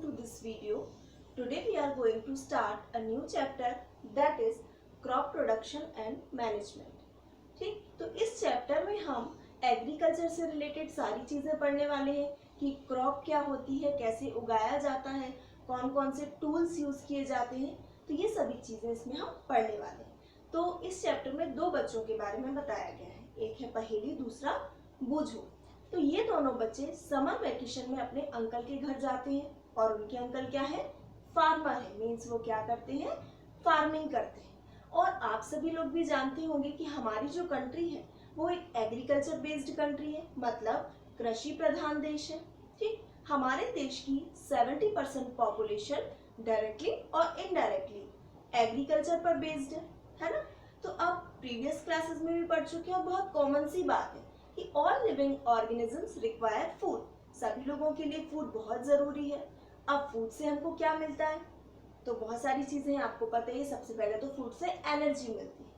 to this video. Today we are going to start a new chapter that is crop production and management. ठीक, तो इस chapter में हम agriculture से related सारी चीज़ें पढ़ने वाले हैं कि क्रॉप क्या होती है, कैसे उगाया जाता है, कौन कौन से टूल्स यूज़ किए जाते हैं, तो ये सभी चीज़ें इसमें हम पढ़ने वाले हैं। तो इस चैप्टर में दो बच्चों के बारे में बताया गया है, एक है पहेली, दूसरा बूझो। तो ये दोनों बच्चे समर वेकेशन में अपने अंकल के घर जाते हैं और उनके अंकल क्या है, फार्मर है, मीन्स वो क्या करते हैं, फार्मिंग करते हैं। और आप सभी लोग भी जानते होंगे कि हमारी जो कंट्री है वो एक एग्रीकल्चर बेस्ड कंट्री है, मतलब कृषि प्रधान देश है। ठीक, हमारे देश की 70% पॉपुलेशन डायरेक्टली और इनडायरेक्टली एग्रीकल्चर पर बेस्ड है ना। तो अब प्रीवियस क्लासेस में भी पढ़ चुके हैं, बहुत कॉमन सी बात है कि all living organisms require food, सभी लोगों के लिए फूड बहुत ज़रूरी है। अब फूड से हमको क्या मिलता है, तो बहुत सारी चीज़ें हैं, आपको पता है। सबसे पहले तो फूड से एनर्जी मिलती है।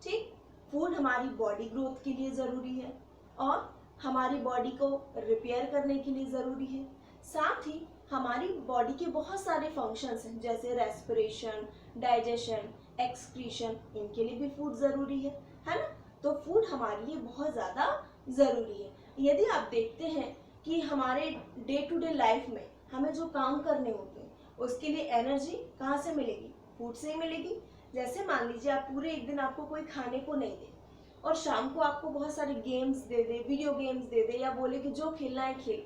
ठीक, फूड हमारी बॉडी ग्रोथ के लिए ज़रूरी है और हमारी बॉडी को रिपेयर करने के लिए ज़रूरी है। साथ ही हमारी बॉडी के बहुत सारे फंक्शंस हैं, जैसे रेस्पिरेशन, डाइजेशन, एक्सक्रीशन, इनके लिए भी फूड ज़रूरी है ना। तो फूड हमारे लिए बहुत ज़्यादा ज़रूरी है। यदि आप देखते हैं कि हमारे डे टू डे लाइफ में हमें जो काम करने होते हैं उसके लिए एनर्जी कहाँ से मिलेगी, फूड से ही मिलेगी। जैसे मान लीजिए आप पूरे एक दिन आपको कोई खाने को नहीं दे और शाम को आपको बहुत सारे गेम्स दे दे, वीडियो गेम्स दे दे, या बोले कि जो खेलना है खेल,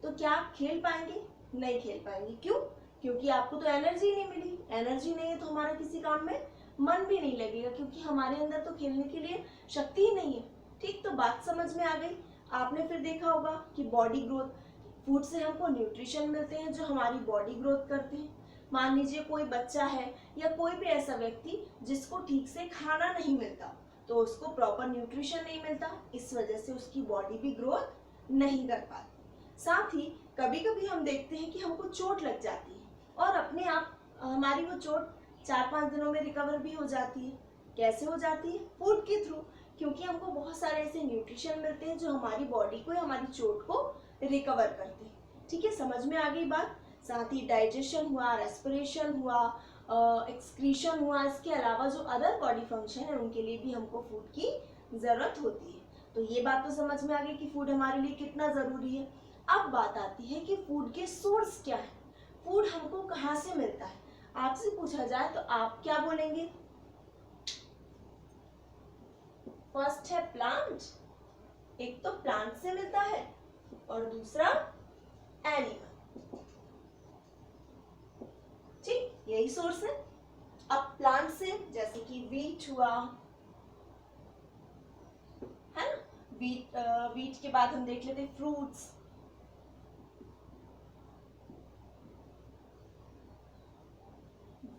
तो क्या आप खेल पाएंगे? नहीं खेल पाएंगे। क्यों? क्योंकि आपको तो एनर्जी नहीं मिली। एनर्जी नहीं है तो हमारा किसी काम में मन भी नहीं लगेगा, क्योंकि हमारे अंदर तो खेलने के लिए शक्ति ही नहीं है। ठीक, तो बात समझ में आ गई। आपने फिर देखा होगा कि बॉडी ग्रोथ, फूड से हमको न्यूट्रिशन मिलते हैं जो हमारी बॉडी ग्रोथ करते हैं। मान लीजिए कोई बच्चा है या कोई भी ऐसा व्यक्ति जिसको ठीक से खाना नहीं मिलता, तो उसको प्रॉपर न्यूट्रिशन नहीं मिलता, इस वजह से उसकी बॉडी भी ग्रोथ नहीं कर पाती। साथ ही कभी कभी हम देखते हैं कि हमको चोट लग जाती है और अपने आप हमारी वो चोट 4-5 दिनों में रिकवर भी हो जाती है। कैसे हो जाती है? फूड के थ्रू, क्योंकि हमको बहुत सारे ऐसे न्यूट्रिशन मिलते हैं जो हमारी बॉडी को, हमारी चोट को रिकवर करते हैं। ठीक है, समझ में आ गई बात। साथ ही डाइजेशन हुआ, रेस्पिरेशन हुआ, एक्सक्रीशन हुआ, इसके अलावा जो अदर बॉडी फंक्शन है उनके लिए भी हमको फूड की ज़रूरत होती है। तो ये बात तो समझ में आ गई कि फूड हमारे लिए कितना ज़रूरी है। अब बात आती है कि फूड के सोर्स क्या है, फूड हमको कहाँ से मिलता है। आपसे पूछा जाए तो आप क्या बोलेंगे? फर्स्ट है प्लांट, एक तो प्लांट से मिलता है और दूसरा एनिमल। ठीक, यही सोर्स है। अब प्लांट से जैसे कि वीट हुआ है ना, वीट के बाद हम देख लेते फ्रूट्स,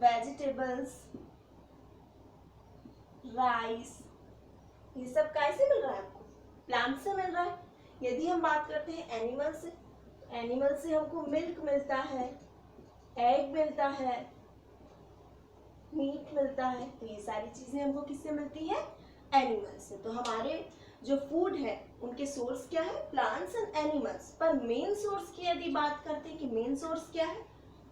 वेजिटेबल्स, राइस, ये सब कैसे मिल रहा है आपको? प्लांट से मिल रहा है। यदि हम बात करते हैं एनिमल से, तो एनिमल से हमको मिल्क मिलता है, एग मिलता है, मीट मिलता है। तो ये सारी चीजें हमको किससे मिलती है? एनिमल से। तो हमारे जो फूड है उनके सोर्स क्या है? Plants and animals. पर मेन सोर्स की यदि बात करते हैं कि मेन सोर्स क्या है?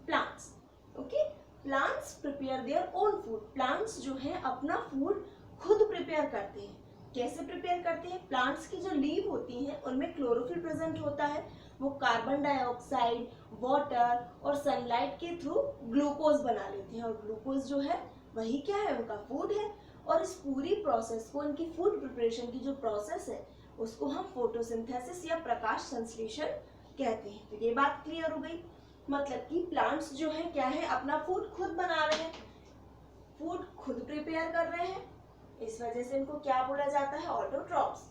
Plants. Okay, plants prepare their own food. Plants जो है अपना फूड खुद प्रिपेयर करते हैं। कैसे प्रिपेयर करते हैं? प्लांट्स की जो लीव होती हैं उनमें क्लोरोफिल प्रेजेंट होता है, वो कार्बन डाइऑक्साइड, वाटर और सनलाइट के थ्रू ग्लूकोज बना लेते हैं, और ग्लूकोज जो है वही क्या है? उनका फूड है। और इस पूरी प्रोसेस को, इनकी फूड प्रिपरेशन की जो प्रोसेस है उसको हम फोटोसिंथेसिस या प्रकाश संश्लेषण कहते हैं। तो ये बात क्लियर हो गई। मतलब कि प्लांट्स जो है क्या है? अपना फूड खुद बना रहे हैं, फूड खुद प्रिपेयर कर रहे हैं, इस वजह से इनको क्या बोला जाता है? ऑटोट्रॉफ्स।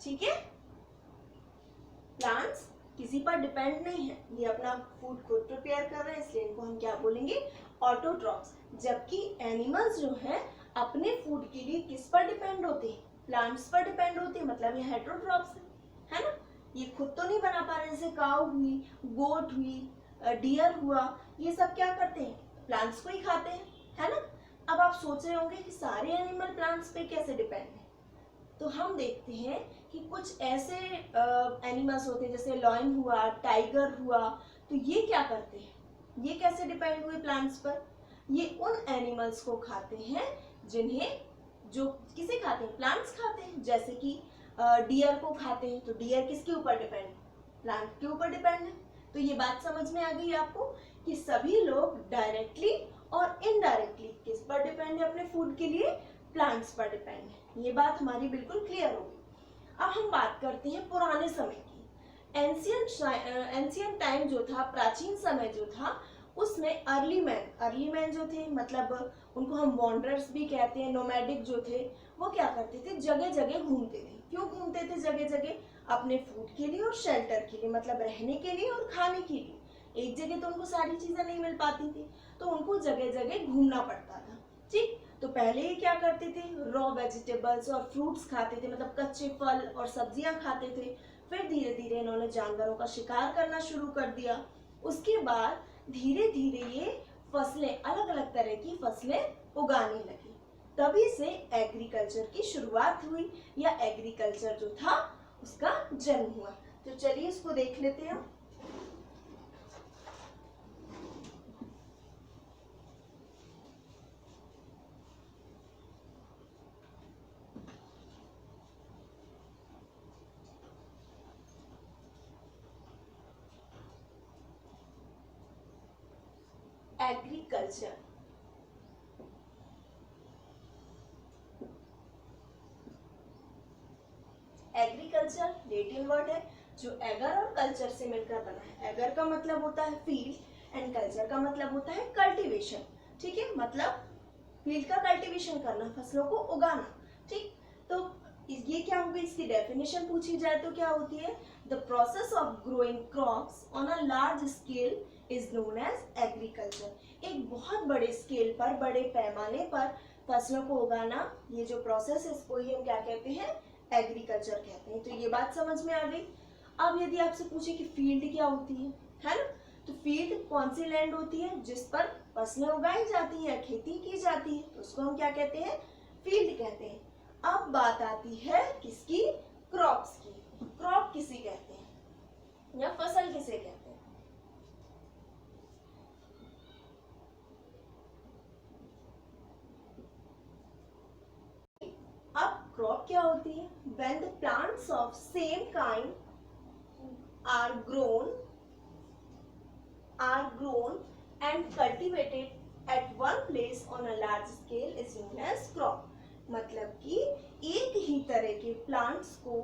ठीक है, प्लांट्स किसी पर डिपेंड नहीं है, ये अपना फूड खुद प्रिपेयर कर रहे हैं, इसलिए इनको हम क्या बोलेंगे? ऑटोट्रॉफ्स। जबकि एनिमल्स जो है अपने फूड के लिए किस पर डिपेंड होते हैं? प्लांट्स पर डिपेंड होते हैं, मतलब ये हेटेरोट्रॉफ्स है ना। ये खुद तो नहीं बना पा रहे, जैसे काऊ हुई, गोट हुई, डियर हुआ, ये सब क्या करते हैं? प्लांट्स को ही खाते हैं, है ना। अब आप सोच रहे होंगे कि सारे एनिमल प्लांट्स पे कैसे डिपेंड है, तो हम देखते हैं कि कुछ ऐसे एनिमल्स होते हैं जैसे लॉयन हुआ, टाइगर हुआ, तो ये क्या करते हैं, ये कैसे डिपेंड हुए प्लांट्स पर, ये उन एनिमल्स को खाते हैं जिन्हें, जो किसे खाते हैं, प्लांट्स खाते हैं। जैसे कि डियर को खाते हैं, तो डियर किसके ऊपर डिपेंड, प्लांट के ऊपर डिपेंड है। तो ये बात समझ में आ गई आपको कि सभी लोग डायरेक्टली और इनडायरेक्टली किस पर डिपेंड है अपने फूड के लिए, प्लांट्स पर डिपेंड है। ये बात हमारी बिल्कुल क्लियर होगी। अब हम बात करते हैं पुराने समय की। एंशियंट टाइम जो था, प्राचीन समय जो था, उसमें अर्ली मैन जो थे, मतलब उनको हम वॉन्डरर्स भी कहते हैं, नोमैडिक जो थे, वो क्या करते थे, जगह जगह घूमते थे। क्यों घूमते थे जगह जगह, अपने फूड के लिए और शेल्टर के लिए, मतलब रहने के लिए और खाने के लिए। एक जगह तो उनको सारी चीजें नहीं मिल पाती थी, तो उनको जगह जगह घूमना पड़ता था। ठीक, तो पहले ये क्या करते थे, रॉ वेजिटेबल्स और फ्रूट्स खाते थे, मतलब कच्चे फल और सब्जियां खाते थे। फिर धीरे धीरे इन्होंने जानवरों का शिकार करना शुरू कर दिया। उसके बाद धीरे धीरे ये फसलें, अलग अलग तरह की फसलें उगाने लगी। तभी से एग्रीकल्चर की शुरुआत हुई, या एग्रीकल्चर जो था उसका जन्म हुआ। तो चलिए इसको देख लेते हैं। एग्रीकल्चर, एग्रीकल्चर लेटिन वर्ड है जो एगर और कल्चर से मिलकर बना है। एगर का मतलब होता है फील्ड एंड कल्चर का मतलब होता है कल्टीवेशन। ठीक है, मतलब फील्ड का कल्टीवेशन करना, फसलों को उगाना। ठीक, तो ये क्या होगी, इसकी डेफिनेशन पूछी जाए तो क्या होती है, the process of growing crops on a large scale is known as agriculture. एक बहुत बड़े स्केल पर, बड़े पैमाने पर फसलों को उगाना, ये जो प्रोसेस है इसको ही हम क्या कहते हैं, एग्रीकल्चर कहते हैं। तो ये बात समझ में आ गई। अब यदि आपसे पूछे कि फील्ड क्या होती है ना, तो फील्ड कौन सी लैंड होती है जिस पर फसलें उगाई जाती है, खेती की जाती है, तो उसको हम क्या कहते हैं, फील्ड कहते हैं। अब बात आती है किसकी, क्रॉप्स की। क्रॉप किसे कहते हैं या फसल किसे कहते हैं। अब क्रॉप क्या होती है, when the plants of same kind are grown and cultivated at one place on a large scale is known as crop। मतलब कि एक ही तरह के प्लांट्स को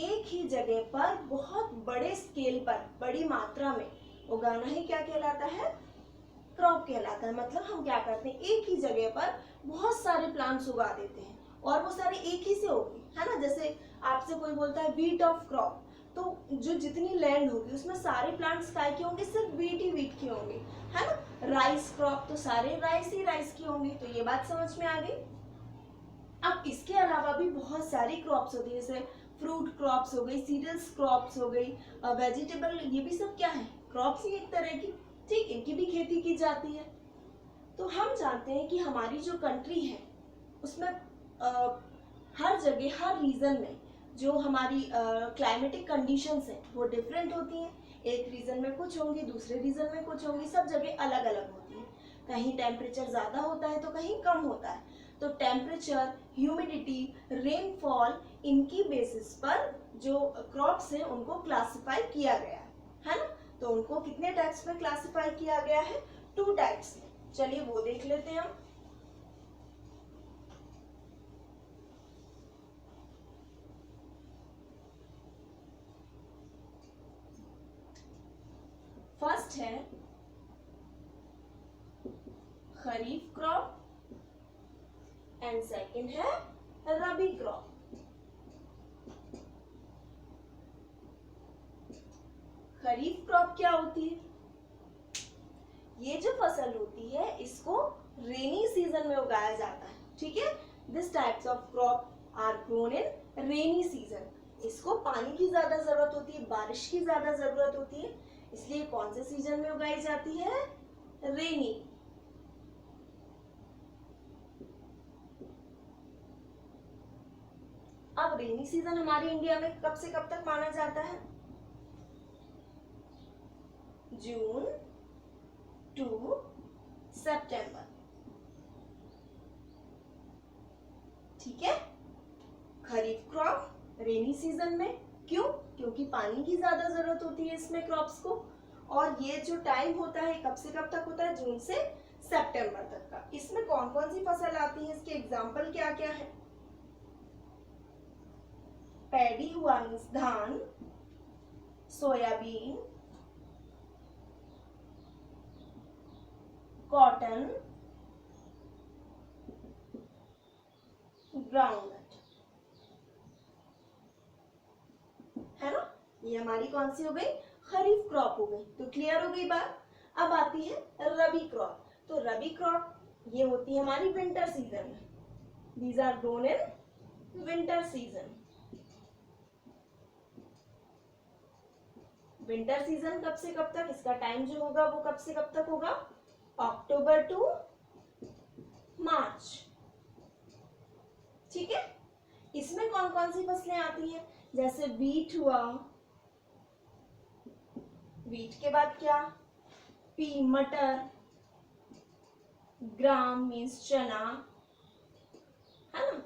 एक ही जगह पर बहुत बड़े स्केल पर, बड़ी मात्रा में उगाना ही क्या कहलाता है, क्रॉप कहलाता है। मतलब हम क्या करते हैं, एक ही जगह पर बहुत सारे प्लांट्स उगा देते हैं और वो सारे एक ही से होगी, है ना। जैसे आपसे कोई बोलता है वीट ऑफ क्रॉप, तो जो जितनी लैंड होगी उसमें सारे प्लांट्स काय के होंगे, सिर्फ वीट के होंगे, है ना। राइस क्रॉप, तो सारे राइस के होंगे। तो ये बात समझ में आ गई। अब इसके अलावा भी बहुत सारी क्रॉप्स होती है, जैसे फ्रूट क्रॉप्स हो गई, सीरियल्स क्रॉप्स हो गई, वेजिटेबल, ये भी सब क्या है, क्रॉप्स ही एक तरह की। ठीक, इनकी भी खेती की जाती है। तो हम जानते हैं कि हमारी जो कंट्री है उसमें हर जगह, हर रीजन में जो हमारी क्लाइमेटिक कंडीशंस हैं वो डिफरेंट होती हैं। एक रीजन में कुछ होंगी, दूसरे रीजन में कुछ होंगी, सब जगह अलग अलग होती है। कहीं टेम्परेचर ज़्यादा होता है तो कहीं कम होता है। तो टेम्परेचर, ह्यूमिडिटी, रेनफॉल, इनकी बेसिस पर जो क्रॉप्स हैं उनको क्लासिफाई किया गया है ना। तो उनको कितने टाइप्स में क्लासिफाई किया गया है, 2 टाइप्स में। चलिए वो देख लेते हैं हम। फर्स्ट है खरीफ क्रॉप एंड सेकंड है रबी क्रॉप। खरीफ क्रॉप क्या होती है, ये जो फसल होती है इसको रेनी सीजन में उगाया जाता है। ठीक है, this types of crop are grown in rainy season. इसको पानी की ज्यादा जरूरत होती है, बारिश की ज्यादा जरूरत होती है, इसलिए कौन से सीजन में उगाई जाती है, रेनी। अब रेनी सीजन हमारे इंडिया में कब से कब तक माना जाता है? जून टू सितंबर, ठीक है। खरीफ क्रॉप रेनी सीजन में, क्यों? क्योंकि पानी की ज्यादा जरूरत होती है इसमें क्रॉप्स को, और ये जो टाइम होता है कब से कब तक होता है? जून से सितंबर तक का। इसमें कौन कौन सी फसल आती है, इसके एग्जाम्पल क्या क्या है? पैडी हुआ मीन्स धान, सोयाबीन, कॉटन, ग्राउंडनट, है ना। ये हमारी कौन सी हो गई? खरीफ क्रॉप हो गई। तो क्लियर हो गई बात। अब आती है रबी क्रॉप। तो रबी क्रॉप ये होती है हमारी विंटर सीजन में। These are grown in winter season. Winter season कब से कब तक? इसका टाइम जो होगा वो कब से कब तक होगा? अक्टूबर टू मार्च, ठीक है। इसमें कौन कौन सी फसलें आती हैं? जैसे वीट हुआ, वीट के बाद क्या? पी मटर, ग्राम मीन्स चना, है ना।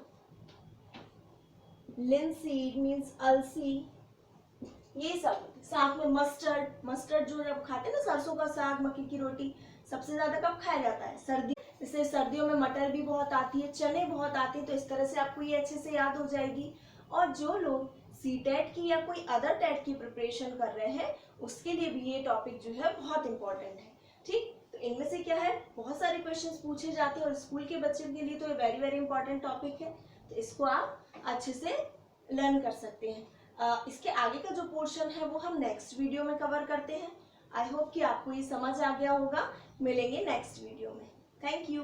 लिनसीड मीन्स अलसी, ये सब। साथ में मस्टर्ड, मस्टर्ड जो जब खाते हैं ना, सरसों का साग, मक्की की रोटी, सबसे ज्यादा कब खाया जाता है? सर्दी। जैसे सर्दियों में मटर भी बहुत आती है, चने बहुत आते हैं, तो इस तरह से आपको ये अच्छे से याद हो जाएगी। और जो लोग सीटेट की या कोई अदर टेट की प्रिपरेशन कर रहे हैं उसके लिए भी ये टॉपिक जो है बहुत इंपॉर्टेंट है, ठीक। तो इनमें से क्या है, बहुत सारे क्वेश्चंस पूछे जाते हैं और स्कूल के बच्चों के लिए तो ये वेरी वेरी इंपॉर्टेंट टॉपिक है। तो इसको आप अच्छे से लर्न कर सकते हैं। इसके आगे का जो पोर्शन है वो हम नेक्स्ट वीडियो में कवर करते हैं। आई होप कि आपको ये समझ आ गया होगा। मिलेंगे नेक्स्ट वीडियो में। Thank you.